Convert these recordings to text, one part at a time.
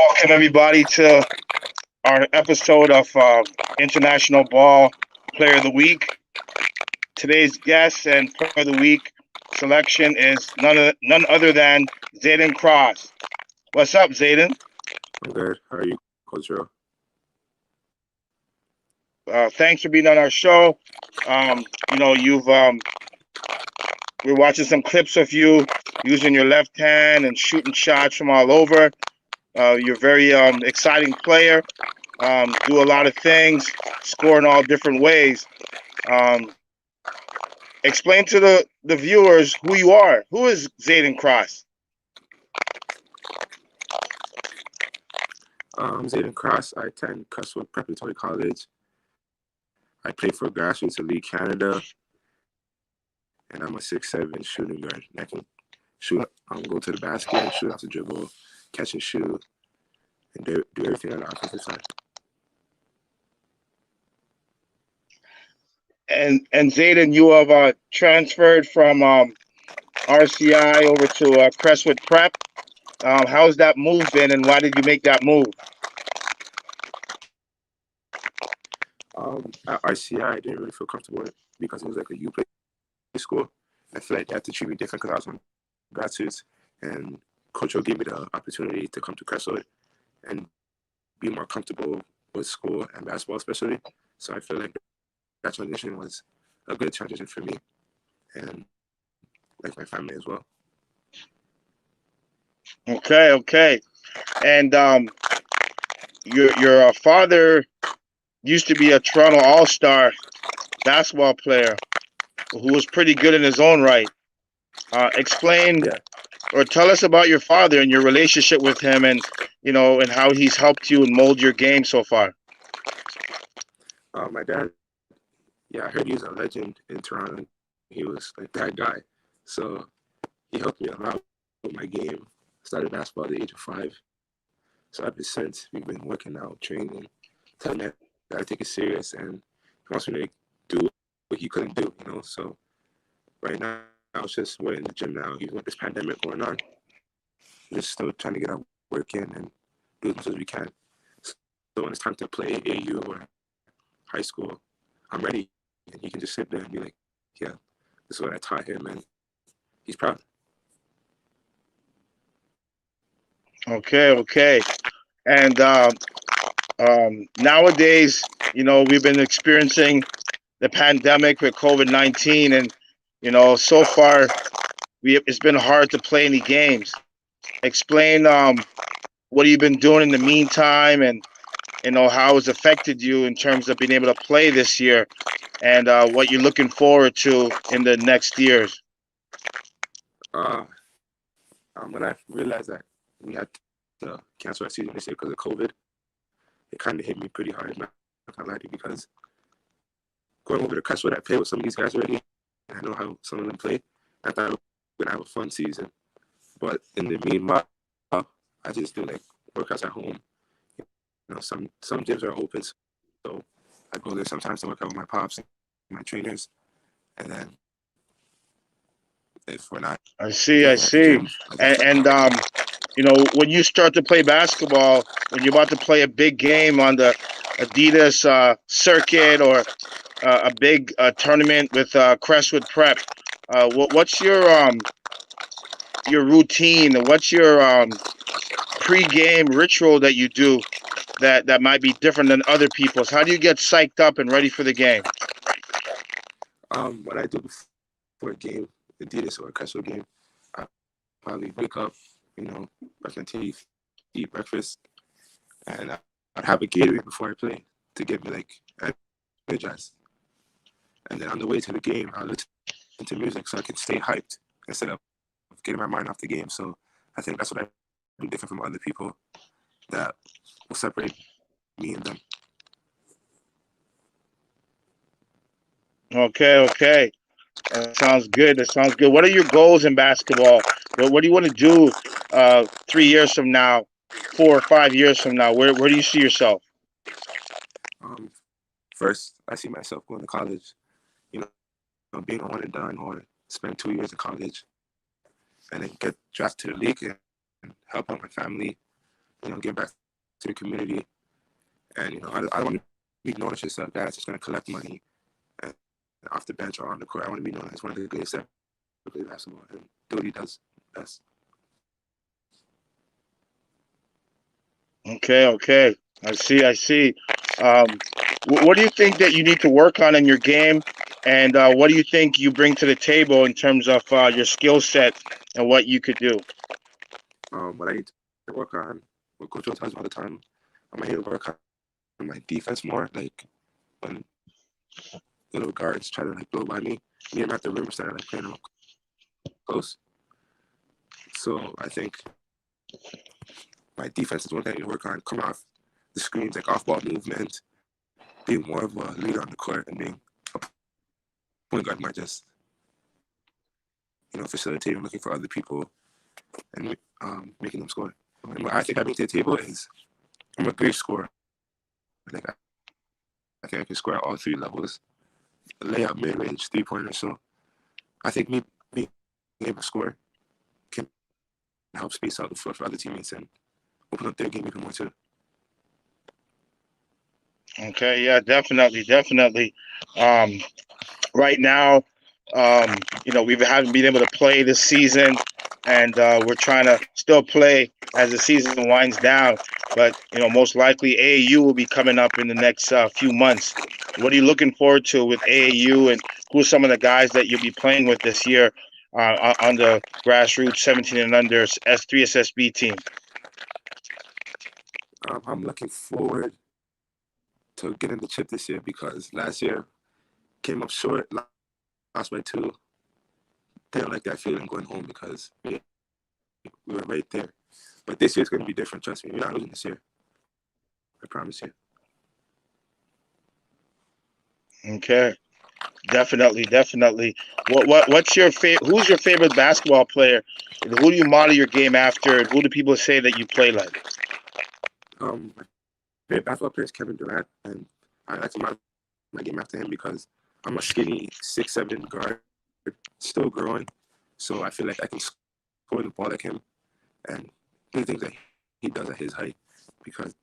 Welcome everybody to our episode of International Ball Player of the Week. Today's guest and Player of the Week selection is none other than Zaiden Cross. What's up, Zaiden? I'm good. How are you, Coach Joe? Thanks for being on our show. You've we're watching some clips of you using your left hand and shooting shots from all over. You're a very exciting player. Do a lot of things, score in all different ways. Um, Explain to the viewers who you are. Who is Zaiden Cross? Zaiden Cross. I attend Crestwood Prep College. I play for Grassroots Elite Canada, and I'm a 6'7" shooting guard. I can shoot, go to the basket, shoot off the dribble, catch and shoot, and do everything on the offensive side. And Zaiden, you have transferred from RCI over to Crestwood Prep. How's that move been, and why did you make that move? At RCI, I didn't really feel comfortable because it was like a U play school. I feel like they had to treat me different because I was on grassroots, and Coach O gave me the opportunity to come to Crestwood and be more comfortable with school and basketball, especially. So I feel like that transition was a good transition for me and like my family as well. Okay. And your father used to be a Toronto All-Star basketball player who was pretty good in his own right. Explain or tell us about your father and your relationship with him, and and how he's helped you and mold your game so far. My dad, I heard he was a legend in Toronto. He was like that guy. So he helped me a lot with my game. Started basketball at the age of 5. So ever since, we've been working out, training, telling me that I take it serious, and he wants me to do what he couldn't do, So right now, it's just we're in the gym now, even with this pandemic going on. We're just still trying to get our work in and do as much as we can. So when it's time to play AU or high school, I'm ready. And he can just sit there and be like, yeah, this is what I taught him, and he's proud. Okay. And nowadays, we've been experiencing the pandemic with COVID-19, and so far it's been hard to play any games. Explain what you've been doing in the meantime, and how it's affected you in terms of being able to play this year, and what you're looking forward to in the next years. When I realized that we had to cancel our season this year because of COVID, it kind of hit me pretty hard. Not gonna lie to you, because going over to Crestwood, I played with some of these guys already, and I know how some of them play. I thought we were gonna have a fun season, but in the meanwhile, I just do like workouts at home. Some gyms are open, so I go there sometimes to work out with my pops and my trainers, and then if we're not, I see. Gym, and when you start to play basketball, when you're about to play a big game on the Adidas circuit, or a big tournament with Crestwood Prep, what's your routine? What's your pre-game ritual that you do that might be different than other people's? How do you get psyched up and ready for the game? What I do before a game, Adidas or a Crestwood game, I probably wake up, brush my teeth, eat breakfast, and I'd have a Gatorade before I play to get me like energized. And then on the way to the game, I listen to music so I can stay hyped instead of getting my mind off the game. So I think that's what I do different from other people that will separate me and them. Okay. Sounds good. That sounds good. What are your goals in basketball? What do you want to do 3 years from now, 4 or 5 years from now? Where do you see yourself? First, I see myself going to college, being a one and done, or spend 2 years in college and then get drafted to the league and help out my family give back to the community. And I don't want to be known as just a guy that's just going to collect money and off the bench or on the court. I want to be known as one of the greatest ever to play basketball and do what he does best. Okay. I see. What do you think that you need to work on in your game, and what do you think you bring to the table in terms of your skill set and what you could do? What I need to work on, what Coach Joe tells me all the time, I need to work on my defense more. Like when little guards try to like blow by me and at the rim instead of like playing them close. So I think my defense is one thing I need to work on. Come off the screens, like off ball movement, being more of a leader on the court and being a point guard, not just facilitating, looking for other people and making them score. And what I think I bring to the table is I'm a great scorer. Like I think I can score at all three levels, layup, mid range, 3-pointer. So I think me being able to score can help space out the floor for other teammates and open up their game even more too. Okay, yeah, definitely. Right now, we haven't been able to play this season, and we're trying to still play as the season winds down. But most likely AAU will be coming up in the next few months. What are you looking forward to with AAU, and who are some of the guys that you'll be playing with this year on the Grassroots 17 and under S3 SSB team? I'm looking forward to getting the chip this year because last year came up short, lost by 2. Didn't like that feeling going home because we were right there. But this year's going to be different. Trust me, we're not losing this year. I promise you. Okay, definitely. What's your favorite? Who's your favorite basketball player? And who do you model your game after? And who do people say that you play like? My favorite basketball player is Kevin Durant, and I like to model my game after him because I'm a skinny 6'7" guard, still growing. So I feel like I can score the ball like him and do things that he does at his height because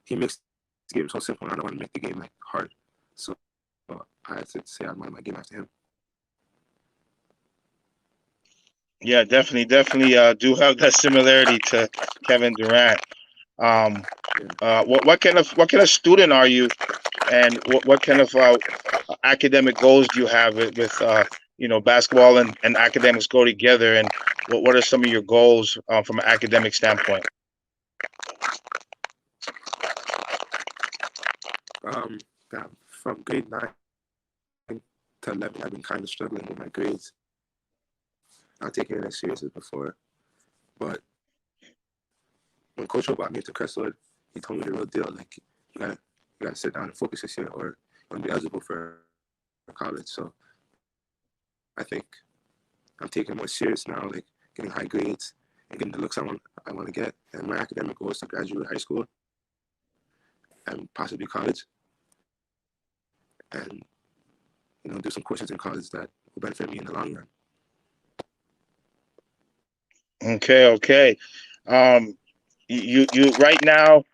he makes the game so simple and I don't want to make the game like hard. So I have to say I model my game after him. Yeah, definitely. Do have that similarity to Kevin Durant. What kind of student are you, and what kind of academic goals do you have with basketball and academics go together, and what are some of your goals from an academic standpoint? From grade 9 to 11, I've been kind of struggling with my grades. Not taking it as serious as before, but when Coach brought me to Crestwood, he told me the real deal. Like you gotta sit down and focus this year, or you're gonna be eligible for college. So I think I'm taking it more serious now, like getting high grades and getting the looks I want to get. And my academic goal is to graduate high school and possibly college, and do some courses in college that will benefit me in the long run. Okay. You right now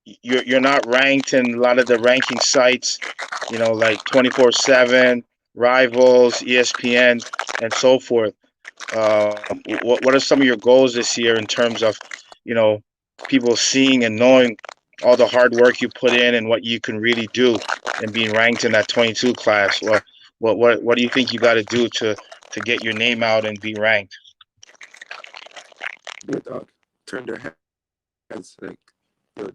you're not ranked in a lot of the ranking sites, like 24/7, Rivals, ESPN, and so forth. What are some of your goals this year in terms of, people seeing and knowing all the hard work you put in and what you can really do and being ranked in that 22 class? What do you think you got to do to get your name out and be ranked? The dog turned their heads like,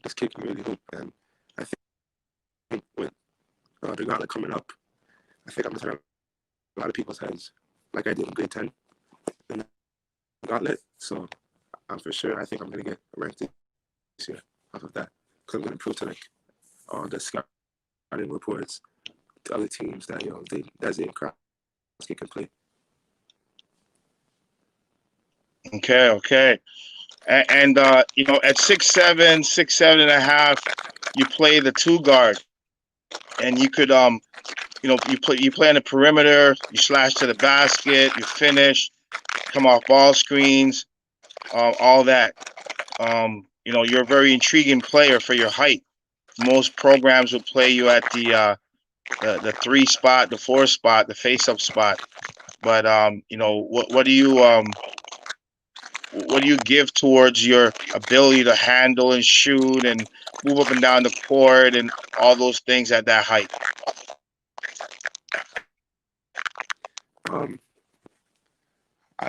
this kid can really hoop. And I think with the gauntlet coming up, I think I'm going to turn a lot of people's heads like I did in grade 10 in the gauntlet. So for sure, I think I'm going to get ranked this year off of that. Because I'm going to prove to like all the scouting reports to other teams that, that Zaiden Cross can play. Okay. And at 6'7", 6'7.5", you play the 2 guard, and you could you play on the perimeter, you slash to the basket, you finish, come off ball screens, all that. you're a very intriguing player for your height. Most programs will play you at the 3 spot, the 4 spot, the face-up spot. But what do you give towards your ability to handle and shoot and move up and down the court and all those things at that height?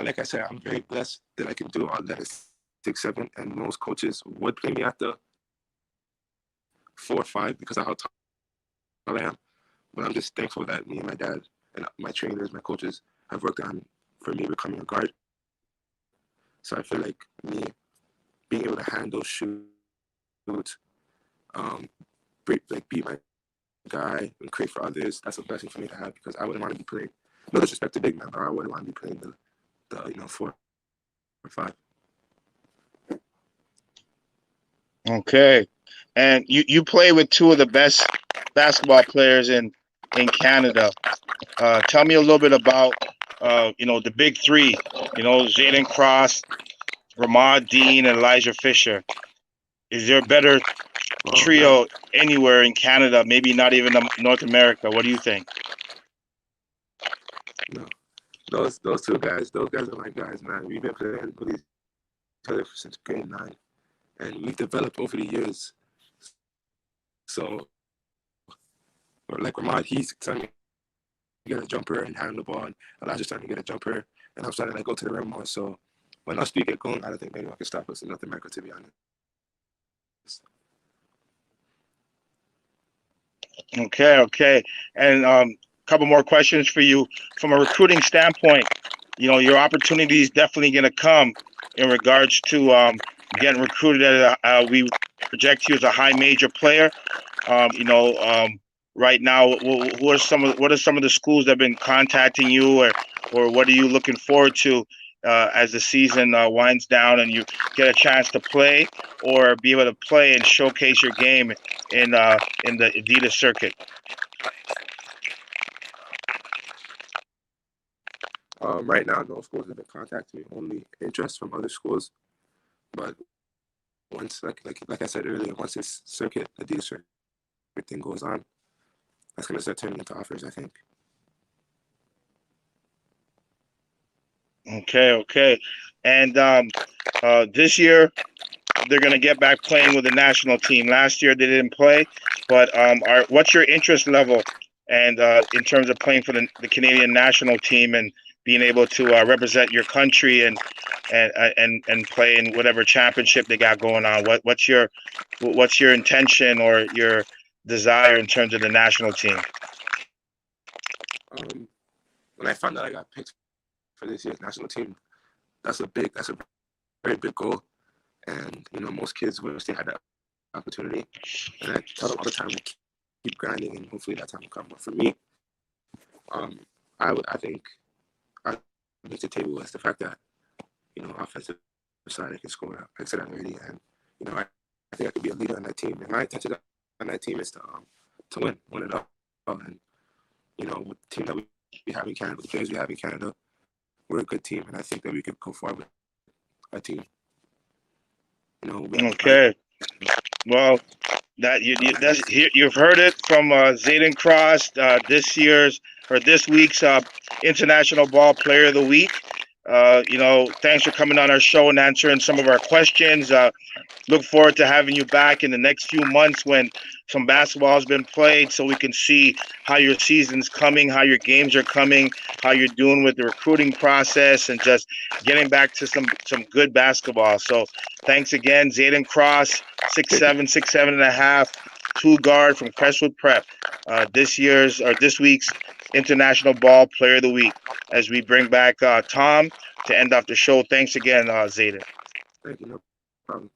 Like I said, I'm very blessed that I can do all that at 6'7", and most coaches would play me at the 4 or 5 because of how tall I am. But I'm just thankful that me and my dad and my trainers, my coaches, have worked on for me becoming a guard. So I feel like me being able to handle, shoot, beat my guy and create for others, that's a blessing for me to have, because I wouldn't want to be playing. No disrespect to big man, but I wouldn't want to be playing the 4 or 5. Okay. And you play with two of the best basketball players in Canada. Tell me a little bit about the big three. Zaiden Cross, Ramad Dean, and Elijah Fisher. Is there a better trio anywhere in Canada? Maybe not even North America. What do you think? No, those two guys. Those guys are my guys, man. We've been playing with each other since grade 9, and we've developed over the years. So, like Ramad, he's trying to get a jumper and handle the ball, and Elijah's trying to get a jumper, and I'm trying to go to the rim more. So when us three get going, I don't think anyone can stop us in North America, to be honest. Okay. And couple more questions for you. From a recruiting standpoint, your opportunity is definitely going to come in regards to getting recruited. We project you as a high major player. Right now, what are some of the schools that have been contacting you, or what are you looking forward to as the season winds down and you get a chance to play or be able to play and showcase your game in the Adidas circuit? Right now, no schools have been contacting me. Only interest from other schools. But once, like I said earlier, once this circuit, Adidas circuit thing goes on, that's going to start turning into offers, I think. Okay. And this year, they're going to get back playing with the national team. Last year, they didn't play. But what's your interest level and in terms of playing for the Canadian national team and being able to represent your country and play in whatever championship they got going on? What's your intention or your desire in terms of the national team? When I found out I got picked for this year's national team, that's a very big goal. And most kids wish they had that opportunity. And I tell them all the time to keep grinding, and hopefully that time will come. But for me, I think I make the table is the fact that offensive side I can score. I said that already, and I think I could be a leader on that team. And my intention on that team is to win it all. And with the team that we have in Canada, the players we have in Canada, we're a good team, and I think that we could go forward with our team. Okay. Well, you've heard it from Zaiden Cross, this week's International Ball Player of the Week. Thanks for coming on our show and answering some of our questions. Look forward to having you back in the next few months when some basketball has been played, so we can see how your season's coming, how your games are coming, how you're doing with the recruiting process, and just getting back to some good basketball. So thanks again, Zaiden Cross, 6'7", 6'7.5", 2 guard from Crestwood Prep. This week's International Ball Player of the Week. As we bring back Tom to end off the show. Thanks again, Zaiden. Thank you. No problem.